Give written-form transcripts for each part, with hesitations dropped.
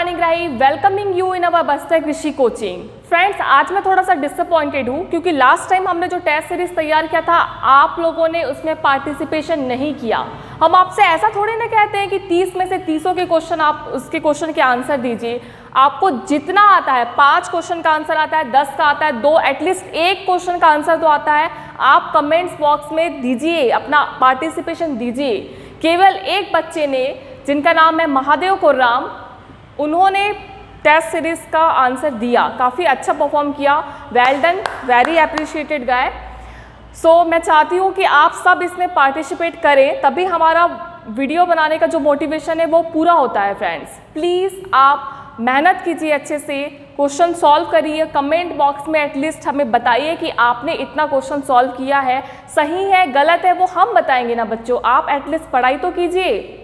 Panigrahi welcoming you in अवर बस्तर कृषि coaching. Friends, आज मैं थोड़ा सा डिसअपॉइंटेड हूँ क्योंकि लास्ट टाइम हमने जो टेस्ट सीरीज तैयार किया था आप लोगों ने उसमें पार्टिसिपेशन नहीं किया। हम आपसे ऐसा थोड़ी ना कहते हैं कि 30 में से 30 के क्वेश्चन आप उसके क्वेश्चन के आंसर दीजिए। आपको जितना आता है, 5 क्वेश्चन का आंसर आता है, 10 का आता है, 2 एटलीस्ट 1 क्वेश्चन का आंसर तो आता है, आप कमेंट्स बॉक्स में दीजिए, अपना पार्टिसिपेशन दीजिए। केवल एक बच्चे ने, जिनका नाम है महादेव कुर्राम, उन्होंने टेस्ट सीरीज का आंसर दिया, काफ़ी अच्छा परफॉर्म किया। वेल डन, वेरी अप्रिशिएटेड गाय। सो मैं चाहती हूँ कि आप सब इसमें पार्टिसिपेट करें, तभी हमारा वीडियो बनाने का जो मोटिवेशन है वो पूरा होता है। फ्रेंड्स प्लीज़ आप मेहनत कीजिए, अच्छे से क्वेश्चन सॉल्व करिए। कमेंट बॉक्स में एटलीस्ट हमें बताइए कि आपने इतना क्वेश्चन सॉल्व किया है, सही है गलत है वो हम बताएंगे ना बच्चों, आप एटलीस्ट पढ़ाई तो कीजिए।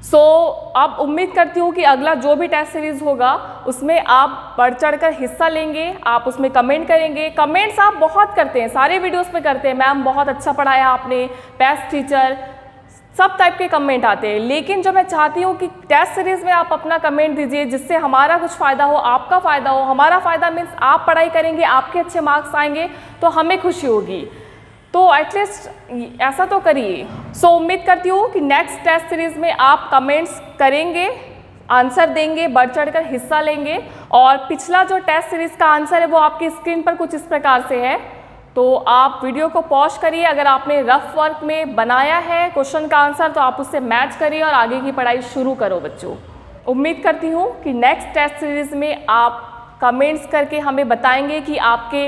सो अब उम्मीद करती हूँ कि अगला जो भी टेस्ट सीरीज होगा उसमें आप बढ़ चढ़कर हिस्सा लेंगे, आप उसमें कमेंट करेंगे। कमेंट्स आप बहुत करते हैं, सारे वीडियोस पे करते हैं, मैम बहुत अच्छा पढ़ाया आपने, बेस्ट टीचर, सब टाइप के कमेंट आते हैं। लेकिन जो मैं चाहती हूँ कि टेस्ट सीरीज में आप अपना कमेंट दीजिए जिससे हमारा कुछ फ़ायदा हो, आपका फ़ायदा हो। हमारा फ़ायदा मीन्स आप पढ़ाई करेंगे, आपके अच्छे मार्क्स आएंगे तो हमें खुशी होगी, तो एटलीस्ट ऐसा तो करिए। सो उम्मीद करती हूँ कि नेक्स्ट टेस्ट सीरीज में आप कमेंट्स करेंगे, आंसर देंगे, बढ़ चढ़कर हिस्सा लेंगे। और पिछला जो टेस्ट सीरीज का आंसर है वो आपकी स्क्रीन पर कुछ इस प्रकार से है, तो आप वीडियो को पॉज करिए। अगर आपने रफ वर्क में बनाया है क्वेश्चन का आंसर तो आप उससे मैच करिए और आगे की पढ़ाई शुरू करो बच्चों। उम्मीद करती हूँ कि नेक्स्ट टेस्ट सीरीज में आप कमेंट्स करके हमें बताएंगे कि आपके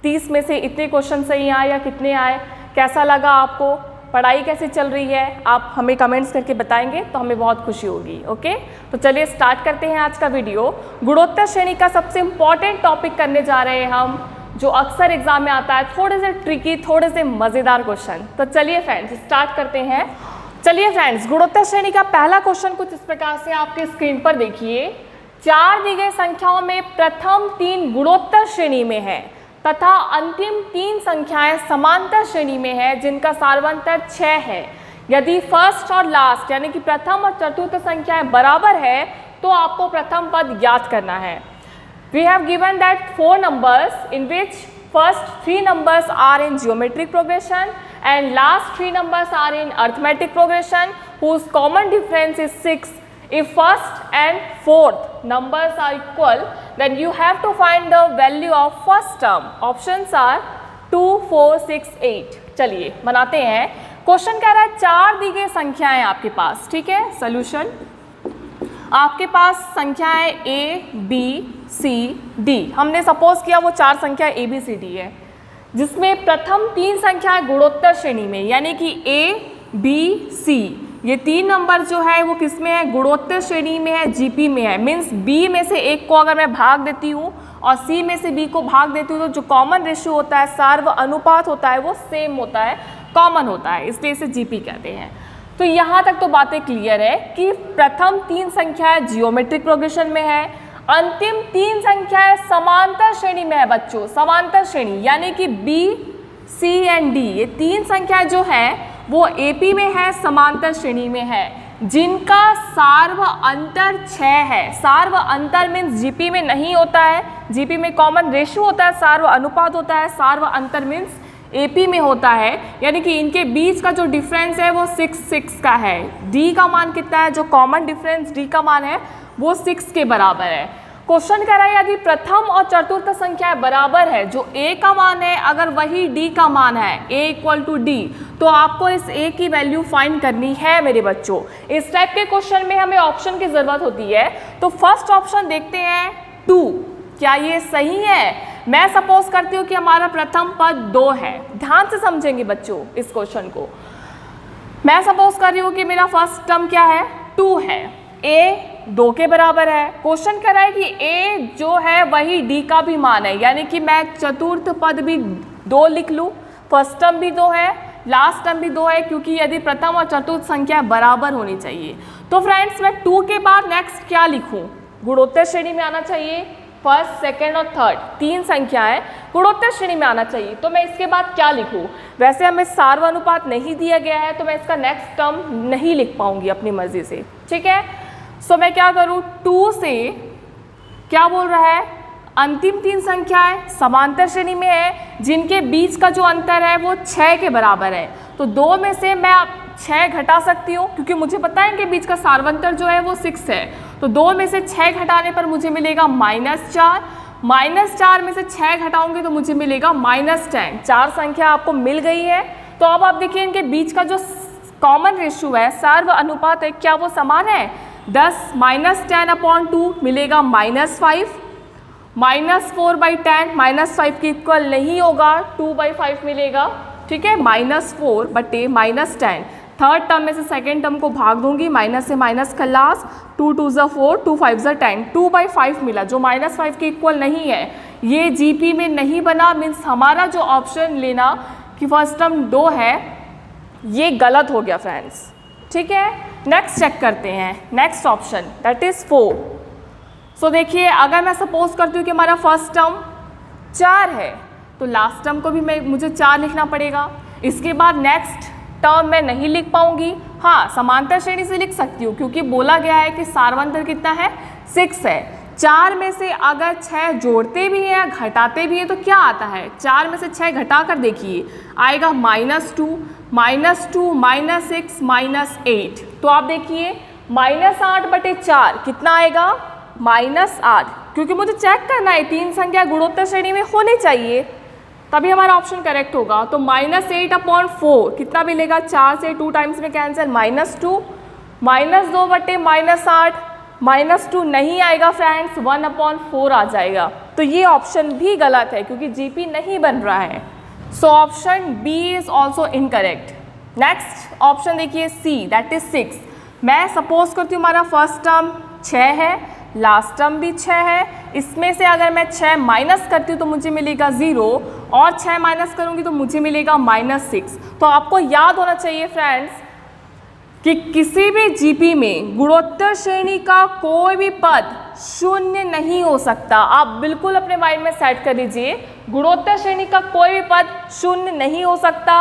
30 में से इतने क्वेश्चन सही आए या कितने आए, कैसा लगा आपको, पढ़ाई कैसी चल रही है, आप हमें कमेंट्स करके बताएंगे तो हमें बहुत खुशी होगी। ओके, तो चलिए स्टार्ट करते हैं आज का वीडियो। गुणोत्तर श्रेणी का सबसे इम्पॉर्टेंट टॉपिक करने जा रहे हैं हम, जो अक्सर एग्जाम में आता है, थोड़े से ट्रिकी, थोड़े से मज़ेदार क्वेश्चन। तो चलिए फ्रेंड्स स्टार्ट करते हैं। चलिए फ्रेंड्स, गुणोत्तर श्रेणी का पहला क्वेश्चन कुछ इस प्रकार से आपके स्क्रीन पर देखिए। 4 दी गई संख्याओं में प्रथम 3 गुणोत्तर श्रेणी में है तथा अंतिम 3 संख्याएं समांतर श्रेणी में है जिनका सार्वंतर 6 है। यदि फर्स्ट और लास्ट यानी कि प्रथम और चतुर्थ संख्याएं बराबर है तो आपको प्रथम पद ज्ञात करना है। We have given that 4 numbers in which first 3 numbers are in geometric progression and last 3 numbers are in arithmetic progression whose common difference is 6. If first and fourth numbers are equal, then you have to find the value of first term. Options are 2, 4, 6, 8. चलिए बनाते हैं। Question कह रहा है 4 दी गई संख्याएं आपके पास, ठीक है। सोल्यूशन, आपके पास संख्याएं A, B, C, D, हमने सपोज किया वो 4 संख्या A, B, C, D है, जिसमें प्रथम 3 संख्याएं गुणोत्तर श्रेणी में यानी कि A, B, C, ये 3 नंबर जो है वो किस में है, गुणोत्तर श्रेणी में है, GP में है। मीन्स B में से एक को अगर मैं भाग देती हूँ और C में से B को भाग देती हूँ तो जो कॉमन रेशियो होता है, सार्व अनुपात होता है, वो सेम होता है, कॉमन होता है, इसलिए इसे GP कहते हैं। तो यहाँ तक तो बातें क्लियर है कि प्रथम 3 संख्याएं जियोमेट्रिक प्रोग्रेशन में है, अंतिम 3 संख्याएं समांतर श्रेणी में है बच्चों, समांतर श्रेणी यानी कि B, C एंड D, ये 3 संख्याएं जो है वो AP में है, समांतर श्रेणी में है, जिनका सार्व अंतर 6 है। सार्व अंतर मीन्स GP में नहीं होता है, GP में कॉमन रेशियो होता है, सार्व अनुपात होता है, सार्व अंतर मीन्स AP में होता है, यानी कि इनके बीच का जो डिफरेंस है वो 6 का है। D का मान कितना है, जो कॉमन डिफरेंस D का मान है वो 6 के बराबर है। क्वेश्चन कह रहा है यदि प्रथम और चतुर्थ संख्याएं बराबर है, जो A का मान है अगर वही D का मान है, A = D, तो आपको इस A की वैल्यू फाइंड करनी है मेरे बच्चों। इस टाइप के क्वेश्चन में हमें ऑप्शन की ज़रूरत होती है, तो फर्स्ट ऑप्शन देखते हैं 2, क्या ये सही है। मैं सपोज करती हूँ कि हमारा प्रथम पद 2 है, ध्यान से समझेंगे बच्चों इस क्वेश्चन को। मैं सपोज कर रही हूँ कि मेरा फर्स्ट टर्म क्या है, 2 है, A 2 के बराबर है। क्वेश्चन कह रहा है कि A जो है वही D का भी मान है, यानी कि मैं चतुर्थ पद भी 2 लिख लूँ, फर्स्ट टर्म भी 2 है, लास्ट टर्म भी 2 है, क्योंकि यदि प्रथम और चतुर्थ संख्या बराबर होनी चाहिए। तो फ्रेंड्स मैं 2 के बाद नेक्स्ट क्या लिखूँ, गुणोत्तर श्रेणी में आना चाहिए, फर्स्ट, सेकेंड और थर्ड 3 संख्याएं गुणोत्तर श्रेणी में आना चाहिए। तो मैं इसके बाद क्या लिखूँ, वैसे हमें सार्वनुपात नहीं दिया गया है तो मैं इसका नेक्स्ट टर्म नहीं लिख पाऊंगी अपनी मर्जी से, ठीक है। सो मैं क्या करूँ, 2 से क्या बोल रहा है, अंतिम 3 संख्याएं समांतर श्रेणी में है जिनके बीच का जो अंतर है वो 6 के बराबर है। तो 2 में से मैं 6 घटा सकती हूँ क्योंकि मुझे पता है इनके बीच का सार्वंतर जो है वो 6 है। तो 2 में से 6 घटाने पर मुझे मिलेगा -4, -4 में से 6 घटाऊंगी तो मुझे मिलेगा -10। 4 संख्या आपको मिल गई है। तो अब आप देखिए इनके बीच का जो कॉमन रेशियो है, सर्व अनुपात है, क्या वो समान है? 10 -10/2 मिलेगा -5, -4/10 -5 के इक्वल नहीं होगा, 2/5 मिलेगा, ठीक है, -4 बटे -10। थर्ड टर्म में से सेकेंड टर्म को भाग दूंगी, माइनस से माइनस खलास, 2 2 ज़ा 4, 2 5 ज़ा 10, 2/5 मिला जो -5 के इक्वल नहीं है। ये जीपी में नहीं बना, मीन्स हमारा जो ऑप्शन लेना कि फर्स्ट टर्म 2 है ये गलत हो गया फ्रेंड्स, ठीक है। नेक्स्ट चेक करते हैं, नेक्स्ट ऑप्शन दैट इज़ 4। सो देखिए अगर मैं सपोज करती हूँ कि हमारा फर्स्ट टर्म 4 है तो लास्ट टर्म को भी मुझे 4 लिखना पड़ेगा। इसके बाद नेक्स्ट टर्म मैं नहीं लिख पाऊंगी, हाँ समांतर श्रेणी से लिख सकती हूँ क्योंकि बोला गया है कि सार्वंतर कितना है, 6 है। 4 में से अगर 6 जोड़ते भी हैं घटाते भी हैं तो क्या आता है, 4 में से 6 घटा कर देखिए आएगा -2, -2 -6 -8। तो आप देखिए -8/4 कितना आएगा, -8, क्योंकि मुझे चेक करना है 3 संख्या गुणोत्तर श्रेणी में होनी चाहिए तभी हमारा ऑप्शन करेक्ट होगा। तो -8/4 कितना मिलेगा, 4 से 2 टाइम्स में कैंसिल, -2, -2/-8, -2 नहीं आएगा फ्रेंड्स, 1/4 आ जाएगा। तो ये ऑप्शन भी गलत है क्योंकि जीपी नहीं बन रहा है। So option B is also incorrect. Next option देखिए सी दैट इज 6। मैं सपोज करती हूँ हमारा फर्स्ट टर्म 6 है, लास्ट टर्म भी 6 है, इसमें से अगर मैं 6 माइनस करती हूँ तो मुझे मिलेगा 0 और 6 माइनस करूँगी तो मुझे मिलेगा -6। तो आपको याद होना चाहिए फ्रेंड्स कि किसी भी जीपी में गुणोत्तर श्रेणी का कोई भी पद शून्य नहीं हो सकता। आप बिल्कुल अपने माइंड में सेट कर लीजिए, गुणोत्तर श्रेणी का कोई भी पद शून्य नहीं हो सकता,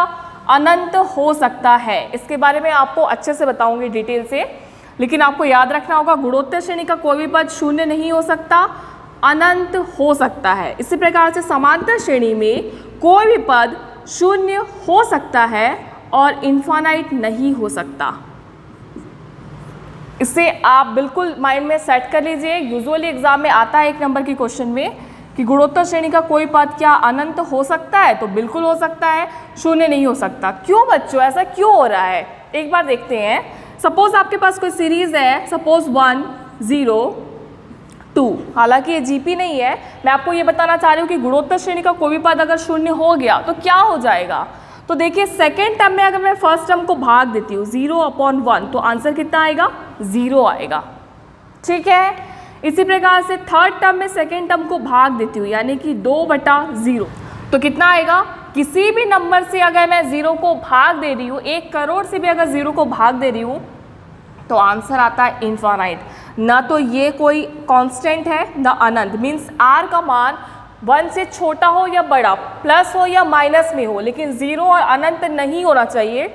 अनंत हो सकता है। इसके बारे में आपको अच्छे से बताऊंगी डिटेल से, लेकिन आपको याद रखना होगा गुणोत्तर श्रेणी का कोई भी पद शून्य नहीं हो सकता, अनंत हो सकता है। इसी प्रकार से समांतर श्रेणी में कोई भी पद शून्य हो सकता है और इन्फानाइट नहीं हो सकता। इसे आप बिल्कुल माइंड में सेट कर लीजिए। यूजुअली एग्जाम में आता है 1 नंबर के क्वेश्चन में कि गुणोत्तर श्रेणी का कोई पद क्या अनंत हो सकता है, तो बिल्कुल हो सकता है, शून्य नहीं हो सकता। क्यों बच्चों, ऐसा क्यों हो रहा है, एक बार देखते हैं। सपोज आपके पास कोई सीरीज है, सपोज 1 0 2, हालांकि ये जीपी नहीं है, मैं आपको ये बताना चाह रही हूँ कि गुणोत्तर श्रेणी का कोई भी पद अगर शून्य हो गया तो क्या हो जाएगा। तो देखिए सेकेंड टर्म में अगर मैं फर्स्ट टर्म को भाग देती हूँ 0/1 तो आंसर कितना आएगा, 0 आएगा, ठीक है। इसी प्रकार से थर्ड टर्म में सेकेंड टर्म को भाग देती हूँ यानी कि 2/0 तो कितना आएगा, किसी भी नंबर से अगर मैं 0 को भाग दे रही हूँ, 1 करोड़ से भी अगर 0 को भाग दे रही हूँ तो आंसर आता है इनफाइनाइट। ना तो ये कोई कांस्टेंट है ना अनंत, मीन्स आर का मान 1 से छोटा हो या बड़ा, प्लस हो या माइनस में हो, लेकिन 0 और अनंत नहीं होना चाहिए,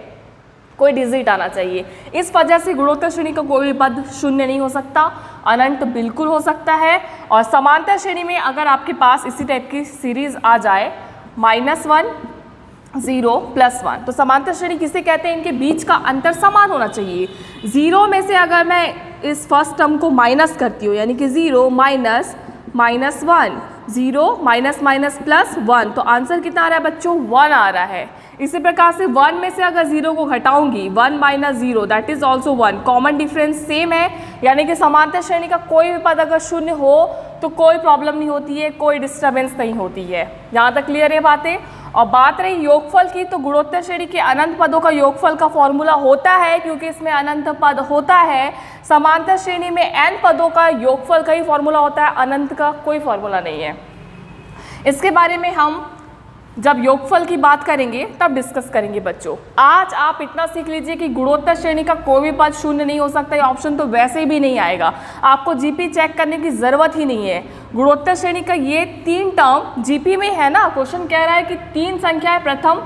कोई डिजिट आना चाहिए। इस वजह से गुणोत्तर श्रेणी का कोई भी पद शून्य नहीं हो सकता, अनंत बिल्कुल हो सकता है। और समांतर श्रेणी में अगर आपके पास इसी टाइप की सीरीज आ जाए -1 0 +1 तो समांतर श्रेणी किसे कहते हैं, इनके बीच का अंतर समान होना चाहिए। 0 में से अगर मैं इस फर्स्ट टर्म को माइनस करती हूँ यानी कि 0 -1 0 -+1 तो आंसर कितना आ रहा है बच्चों, 1 आ रहा है। इसी प्रकार से 1 में से अगर 0 को घटाऊंगी 1 - 0 that is also 1, common difference same है, यानी कि समांतर श्रेणी का कोई भी पद अगर शून्य हो तो कोई प्रॉब्लम नहीं होती है, कोई डिस्टर्बेंस नहीं होती है। यहाँ तक क्लियर है बातें। और बात रही योगफल की, तो गुणोत्तर श्रेणी के अनंत पदों का योगफल का फॉर्मूला होता है क्योंकि इसमें अनंत पद होता है। समांतर श्रेणी में n पदों का योगफल का ही फॉर्मूला होता है, अनंत का कोई फॉर्मूला नहीं है। इसके बारे में हम जब योगफल की बात करेंगे तब डिस्कस करेंगे बच्चों। आज आप इतना सीख लीजिए कि गुणोत्तर श्रेणी का कोई भी पद शून्य नहीं हो सकता, ये ऑप्शन तो वैसे भी नहीं आएगा, आपको जीपी चेक करने की ज़रूरत ही नहीं है। गुणोत्तर श्रेणी का ये 3 टर्म जीपी में है ना, क्वेश्चन कह रहा है कि 3 संख्याएं प्रथम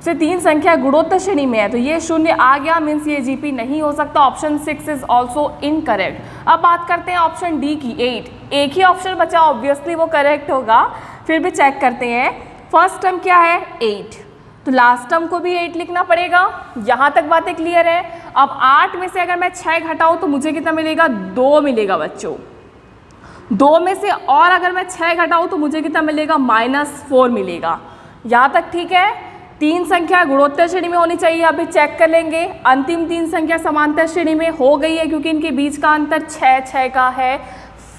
से तीन संख्या गुणोत्तर श्रेणी में है, तो ये शून्य आ गया, मीन्स ये जीपी नहीं हो सकता। Option 6 is also incorrect. अब बात करते हैं ऑप्शन डी की, 8। एक ही ऑप्शन बचा, ऑब्वियसली वो करेक्ट होगा, फिर भी चेक करते हैं। फर्स्ट टर्म क्या है? 8, तो लास्ट टर्म को भी 8 लिखना पड़ेगा। यहाँ तक बातें क्लियर है। अब 8 में से अगर मैं 6 घटाऊँ तो मुझे कितना मिलेगा? 2 मिलेगा बच्चों। 2 में से और अगर मैं 6 घटाऊँ तो मुझे कितना मिलेगा? -4 मिलेगा। यहाँ तक ठीक है। तीन संख्या गुणोत्तर श्रेणी में होनी चाहिए, अभी चेक कर लेंगे। अंतिम तीन संख्या समांतर श्रेणी में हो गई है क्योंकि इनके बीच का अंतर 6 का है।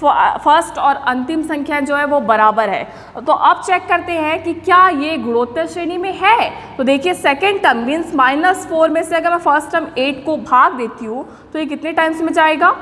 फर्स्ट और अंतिम संख्या जो है वो बराबर है। तो अब चेक करते हैं कि क्या ये गुणोत्तर श्रेणी में है। तो देखिए सेकेंड टर्म मीन्स -4 में से अगर मैं फर्स्ट टर्म 8 को भाग देती हूँ तो ये कितने टाइम्स में जाएगा?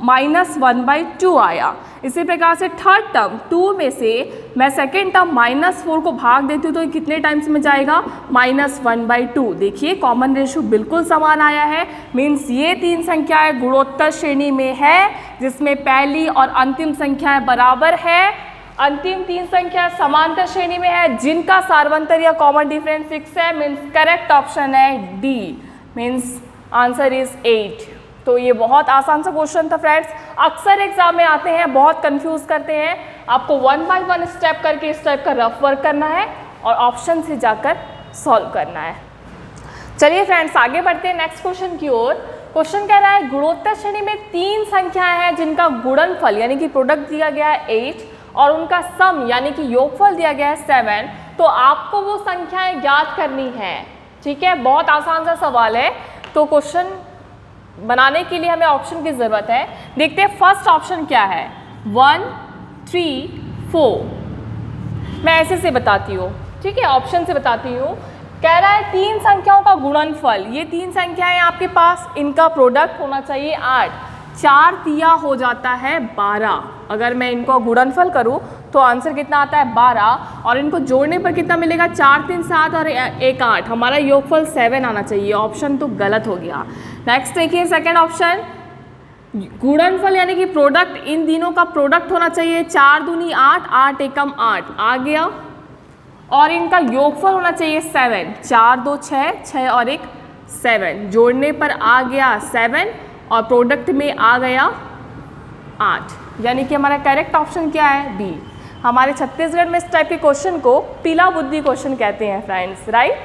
-1/2 आया। इसी प्रकार से थर्ड टर्म 2 में से मैं सेकेंड टर्म -4 को भाग देती हूँ तो ये कितने टाइम्स में जाएगा? -1/2। देखिए कॉमन रेशियो बिल्कुल समान आया है, मीन्स ये तीन संख्याएं गुणोत्तर श्रेणी में है जिसमें पहली और अंतिम संख्याएं बराबर है। अंतिम तीन संख्या समांतर श्रेणी में है जिनका सार्वंतर या कॉमन डिफरेंस 6 है, मीन्स करेक्ट ऑप्शन है डी, मीन्स आंसर इज 8। तो ये बहुत आसान सा क्वेश्चन था फ्रेंड्स, अक्सर एग्जाम में आते हैं, बहुत कंफ्यूज करते हैं। आपको 1 बाय 1 स्टेप करके इस टाइप का रफ वर्क करना है और ऑप्शन से जाकर सॉल्व करना है। चलिए फ्रेंड्स आगे बढ़ते हैं नेक्स्ट क्वेश्चन की ओर। क्वेश्चन कह रहा है गुणोत्तर श्रेणी में तीन संख्याएं हैं जिनका गुणनफल यानी कि प्रोडक्ट दिया गया है 8 और उनका सम यानी कि योगफल दिया गया है 7। तो आपको वो संख्याएं ज्ञात करनी है। ठीक है, बहुत आसान सा सवाल है। तो क्वेश्चन बनाने के लिए हमें ऑप्शन की ज़रूरत है। देखते हैं फर्स्ट ऑप्शन क्या है, 1, 3, 4। मैं ऐसे से बताती हूँ, ठीक है, ऑप्शन से बताती हूँ। कह रहा है तीन संख्याओं का गुणनफल, ये तीन संख्याएं आपके पास, इनका प्रोडक्ट होना चाहिए 8। 4 तिया हो जाता है 12। अगर मैं इनको गुणनफल करूँ तो आंसर कितना आता है? 12। और इनको जोड़ने पर कितना मिलेगा? 4 3 7 और 1 8। हमारा योगफल 7 आना चाहिए। ऑप्शन तो गलत हो गया। नेक्स्ट देखिए सेकेंड ऑप्शन, गुणनफल यानी कि प्रोडक्ट, इन तीनों का प्रोडक्ट होना चाहिए 4 दूनी 8, 8 एकम 8 आ गया। और इनका योगफल होना चाहिए 7, 4 2 6, 6 और 1 7, जोड़ने पर आ गया 7 और प्रोडक्ट में आ गया 8। यानी कि हमारा करेक्ट ऑप्शन क्या है? बी। हमारे छत्तीसगढ़ में इस टाइप के क्वेश्चन को पीला बुद्धि क्वेश्चन कहते हैं फ्रेंड्स, राइट।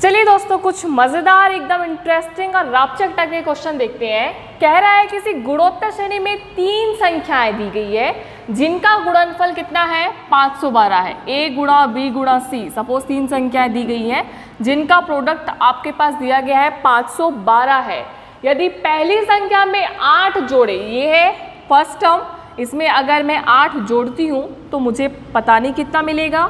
चलिए दोस्तों कुछ मज़ेदार एकदम इंटरेस्टिंग और रोचक टाइप के क्वेश्चन देखते हैं। कह रहा है किसी गुणोत्तर श्रेणी में तीन संख्याएं दी गई है जिनका गुणनफल कितना है? 512 है। ए गुणा बी गुणा सी, सपोज तीन संख्याएं दी गई हैं जिनका प्रोडक्ट आपके पास दिया गया है 512 है। यदि पहली संख्या में 8 जोड़े, ये है फर्स्ट टर्म, इसमें अगर मैं 8 जोड़ती हूँ तो मुझे पता नहीं कितना मिलेगा।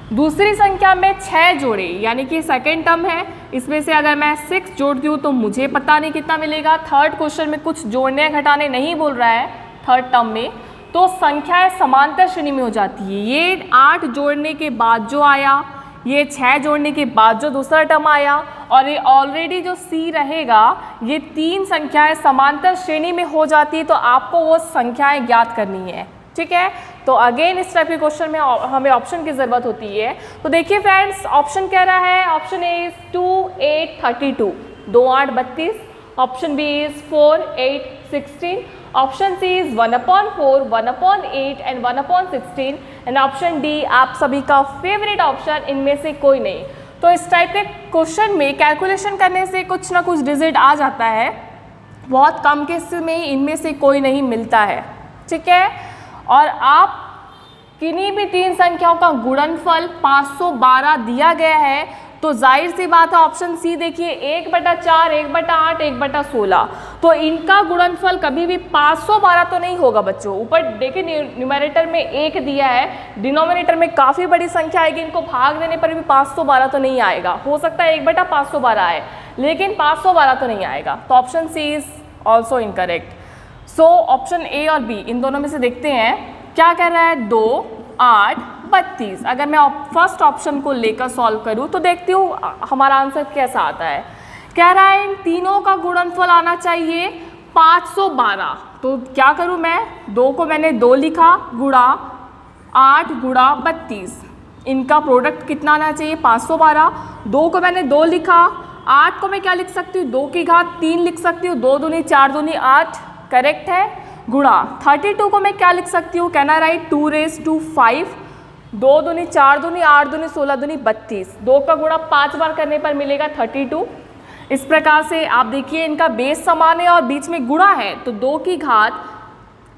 दूसरी संख्या में 6 जोड़े यानी कि सेकेंड टर्म है, इसमें से अगर मैं 6 जोड़ती हूँ तो मुझे पता नहीं कितना मिलेगा। थर्ड क्वेश्चन में कुछ जोड़ने घटाने नहीं बोल रहा है थर्ड टर्म में, तो संख्याएं समांतर श्रेणी में हो जाती है। ये 8 जोड़ने के बाद जो आया, ये 6 जोड़ने के बाद जो दूसरा टर्म आया, और ये ऑलरेडी जो सी रहेगा, ये तीन संख्याएं समांतर श्रेणी में हो जाती है। तो आपको वो संख्याएं ज्ञात करनी है। ठीक है, तो अगेन इस टाइप के क्वेश्चन में हमें ऑप्शन की ज़रूरत होती है। तो देखिए फ्रेंड्स, ऑप्शन कह रहा है, option A is 2 8 32, 2 8 32। Option B is 4 8 16। Option C is 1/4, 1/8 and 1/16। And option D आप सभी का फेवरेट ऑप्शन, इनमें से कोई नहीं। तो इस टाइप के क्वेश्चन में कैलकुलेशन करने से कुछ ना कुछ डिजिट आ जाता है, बहुत कम केस में इनमें से कोई नहीं मिलता है। ठीक है, और आप किन्हीं भी तीन संख्याओं का गुणनफल 512 दिया गया है, तो जाहिर सी बात है ऑप्शन सी देखिए 1/4, 1/8, 1/16, तो इनका गुणनफल कभी भी 512 तो नहीं होगा बच्चों। ऊपर देखिए न्यूमरेटर में 1 दिया है, डिनोमिनेटर में काफ़ी बड़ी संख्या आएगी, इनको भाग देने पर भी 512 तो नहीं आएगा। हो सकता है 1/512 आए, लेकिन 512 तो नहीं आएगा। तो option C is also incorrect. So option A और बी इन दोनों में से देखते हैं क्या कह रहा है। 2 8 32, अगर मैं फर्स्ट ऑप्शन को लेकर सॉल्व करूं तो देखती हूँ हमारा आंसर कैसा आता है। कह रहा है इन तीनों का गुणनफल आना चाहिए 512। तो क्या करूं मैं, 2 को मैंने 2 लिखा, गुणा 8 गुणा 32, इनका प्रोडक्ट कितना आना चाहिए 512। 2 को मैंने 2 लिखा, 8 को मैं क्या लिख सकती हूँ 2 की घात 3 लिख सकती हूँ, 2 दूनी 4 दूनी 8 करेक्ट है, गुणा 32 को मैं क्या लिख सकती हूँ can I write 2 raise to 5, 2 दूनी 4 दूनी 8 दूनी 16 दूनी 32, 2 का गुणा 5 बार करने पर मिलेगा 32। इस प्रकार से आप देखिए इनका बेस समान है और बीच में गुणा है तो 2 की घात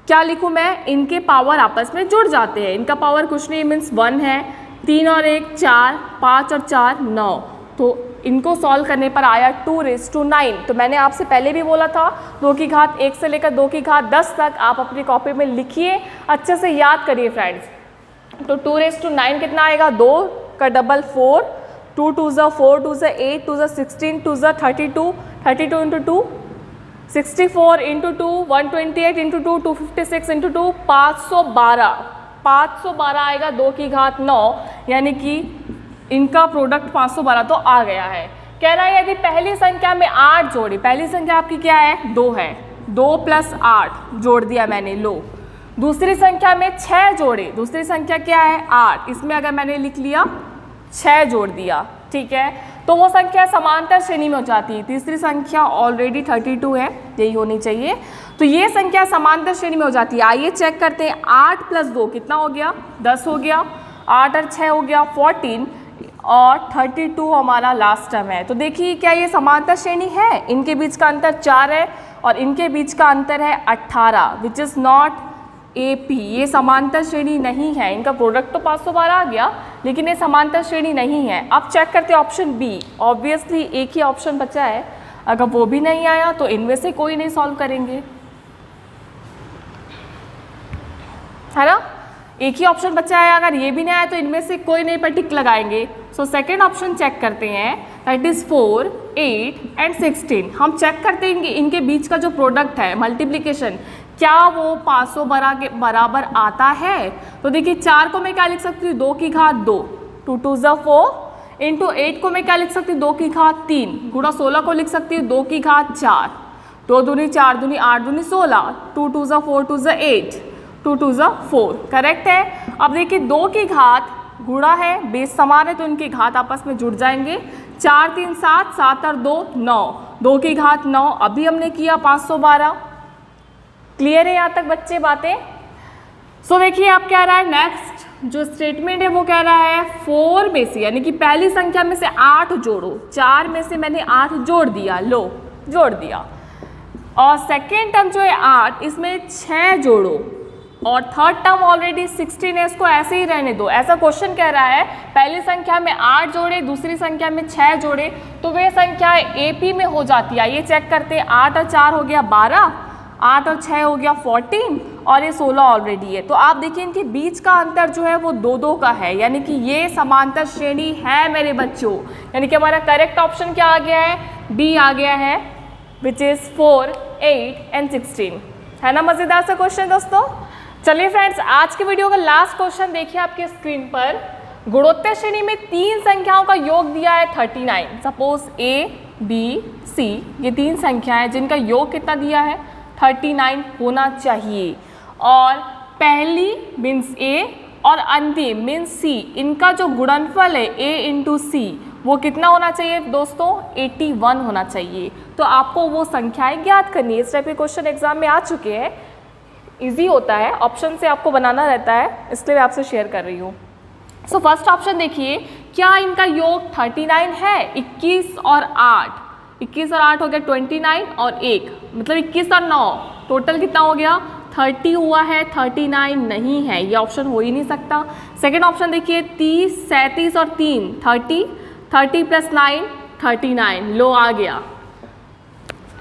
क्या लिखूँ मैं, इनके पावर आपस में जुड़ जाते हैं, इनका पावर कुछ नहीं मीन्स 1 है, 3 और 1 4, 5 और 4 9, तो इनको सॉल्व करने पर आया 2 रेज़ टू 9। तो मैंने आपसे पहले भी बोला था 2 की घात 1 से लेकर 2 की घात 10 तक आप अपनी कॉपी में लिखिए, अच्छे से याद करिए फ्रेंड्स। तो 2 रेज़ टू 9 कितना आएगा, 2 का डबल 4, 2 2 ज़ा 4, 2 ज़ा 8, 2 ज़ा 16, 2 ज़ा 32, 32 इंटू 2 64 इंटू 2 128 इंटू 2 256 इंटू 2 512, 512 आएगा 2 की घात 9, यानी कि इनका प्रोडक्ट 512 तो आ गया है। कह रहा है यदि पहली संख्या में 8 जोड़ी, पहली संख्या आपकी क्या है 2 है, 2 + 8 जोड़ दिया मैंने लो। दूसरी संख्या में 6 जोड़े, दूसरी संख्या क्या है 8, इसमें अगर मैंने लिख लिया 6 जोड़ दिया, ठीक है, तो वो संख्या समांतर श्रेणी में हो जाती है। तीसरी संख्या ऑलरेडी 32 है, यही होनी चाहिए, तो ये संख्या समांतर श्रेणी में हो जाती है। आइए चेक करते हैं, 8 + 2 कितना हो गया 10 हो गया, 8 और 6 हो गया 14 और 32 हमारा लास्ट टर्म है। तो देखिए क्या ये समांतर श्रेणी है, इनके बीच का अंतर 4 है और इनके बीच का अंतर है 18, विच इज़ नॉट AP, ये समांतर श्रेणी नहीं है। इनका प्रोडक्ट तो 512 आ गया लेकिन ये समांतर श्रेणी नहीं है। अब चेक करते हैं ऑप्शन बी, ऑब्वियसली एक ही ऑप्शन बचा है, अगर वो भी नहीं आया तो इनमें से कोई नहीं सॉल्व करेंगे, है ना, एक ही ऑप्शन बचा है, अगर ये भी नहीं आया तो इनमें से कोई नहीं पर टिक लगाएंगे। सो सेकेंड ऑप्शन चेक करते हैं, दैट इज़ 4, 8 एंड 16। हम चेक करते हैं इनके बीच का जो प्रोडक्ट है मल्टीप्लिकेशन, क्या वो 512 के बराबर आता है। तो देखिए 4 को मैं क्या लिख सकती हूँ 2 की घात 2, 2 2 ज़ा 4 इंटू 8 को मैं क्या लिख सकती हूँ 2 की घात 3, गुणा 16 को लिख सकती हूँ 2 की घात 4, 2 दूनी 4 दूनी 8 दूनी 16, 2 2 ज़ा 4, 2 ज़ा 8, 2 2 ज़ा 4 करेक्ट है। अब देखिए 2 की घात गुणा है, बेस समान है तो इनकी घात आपस में जुड़ जाएंगे, 4 3 7, 7 और 2 9, 2 की घात 9, अभी हमने किया 512। क्लियर है यहाँ तक बच्चे बातें। सो देखिए आप क्या रहा है, नेक्स्ट जो स्टेटमेंट है वो कह रहा है 4 में से, यानी कि पहली संख्या में से 8 जोड़ो, 4 में से मैंने 8 जोड़ दिया, लो जोड़ दिया, और सेकेंड टर्म जो है 8 इसमें 6 जोड़ो, और थर्ड टर्म ऑलरेडी 16 है, इसको ऐसे ही रहने दो। ऐसा क्वेश्चन कह रहा है पहली संख्या में 8 जोड़े, दूसरी संख्या में 6 जोड़े, तो वे संख्या AP में हो जाती है। ये चेक करते हैं, 8 और 4 हो गया 12, 8 और 6 हो गया 14 और ये 16 ऑलरेडी है। तो आप देखिए इनके बीच का अंतर जो है वो 2 2 का है, यानी कि ये समांतर श्रेणी है मेरे बच्चों। यानी कि हमारा करेक्ट ऑप्शन क्या आ गया है, बी आ गया है, विच इज़ 4, 8 एंड 16। है ना मज़ेदार सा क्वेश्चन दोस्तों। चलिए फ्रेंड्स, आज के वीडियो का लास्ट क्वेश्चन देखिए आपके स्क्रीन पर। गुणोत्तर श्रेणी में 3 संख्याओं का योग दिया है 39। सपोज A, B, C ये 3 संख्याएं जिनका योग कितना दिया है 39 होना चाहिए, और पहली मीन्स A और अंतिम मीन्स C, इनका जो गुणनफल है A इंटू C वो कितना होना चाहिए दोस्तों 81 होना चाहिए। तो आपको वो संख्याएं ज्ञात करनी है। इस टाइप के क्वेश्चन एग्जाम में आ चुके हैं, इजी होता है, ऑप्शन से आपको बनाना रहता है, इसलिए मैं आपसे शेयर कर रही हूँ। सो फर्स्ट ऑप्शन देखिए, क्या इनका योग 39 है, 21 और 8, 21 और 8 हो गया 29 और 1 मतलब 21 और 9 टोटल कितना हो गया 30 हुआ है, 39 नहीं है, ये ऑप्शन हो ही नहीं सकता। सेकेंड ऑप्शन देखिए 30, 37 और 3 30, 30 + 9 39, लो आ गया।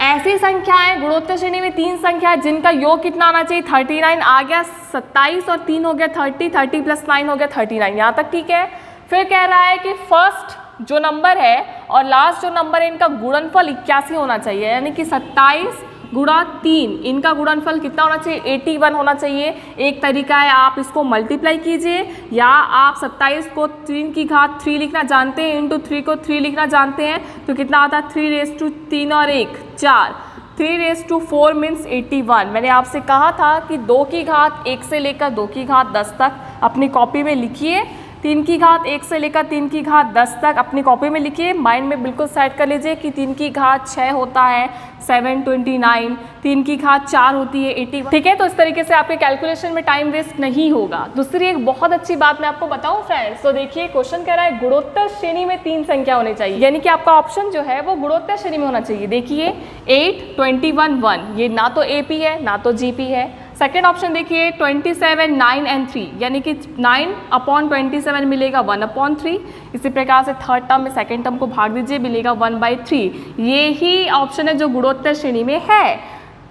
ऐसी संख्याएं गुणोत्तर श्रेणी में 3 संख्या जिनका योग कितना आना चाहिए 39 आ गया, 27 और 3 हो गया 30, 30 + 9 हो गया 39, यहाँ तक ठीक है। फिर कह रहा है कि फर्स्ट जो नंबर है और लास्ट जो नंबर है इनका गुणनफल 81 होना चाहिए, यानी कि 27 गुणा 3 इनका गुणनफल कितना होना चाहिए 81 होना चाहिए। एक तरीका है आप इसको मल्टीप्लाई कीजिए, या आप 27 को 3 की घात 3 लिखना जानते हैं, इंटू 3 को 3 लिखना जानते हैं, तो कितना आता है 3 और 1 4, 3 मीन्स 81। मैंने आपसे कहा था कि 2 की घात 1 से लेकर 2 की घात 10 तक अपनी कॉपी में लिखिए, 3 की घात 1 से लेकर 3 की घात 10 तक अपनी कॉपी में लिखिए, माइंड में बिल्कुल सेट कर लीजिए कि 3 की घात 6 होता है 729, 3 की घात 4 होती है 81। ठीक है, तो इस तरीके से आपके कैलकुलेशन में टाइम वेस्ट नहीं होगा। दूसरी एक बहुत अच्छी बात मैं आपको बताऊं फ्रेंड्स, तो देखिए क्वेश्चन कह रहा है गुणोत्तर श्रेणी में 3 संख्या होनी चाहिए, यानी कि आपका ऑप्शन जो है वो गुणोत्तर श्रेणी में होना चाहिए। देखिए 8, 21, 1, ये ना तो AP है ना तो GP है। सेकेंड ऑप्शन देखिए 27, 9 एंड 3, यानी कि 9/27 मिलेगा 1/3। इसी प्रकार से थर्ड टर्म में सेकेंड टर्म को भाग दीजिए, मिलेगा 1/3। ये ही ऑप्शन है जो गुणोत्तर श्रेणी में है।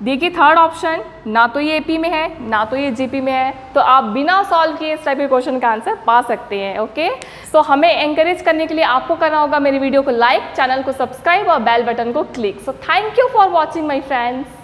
देखिए थर्ड ऑप्शन ना तो ये AP में है ना तो ये GP में है, तो आप बिना सॉल्व किए इस टाइप के क्वेश्चन का आंसर पा सकते हैं। ओके, सो हमें एंकरेज करने के लिए आपको करना होगा मेरी वीडियो को लाइक, चैनल को सब्सक्राइब और बेल बटन को click. So thank you for watching my friends.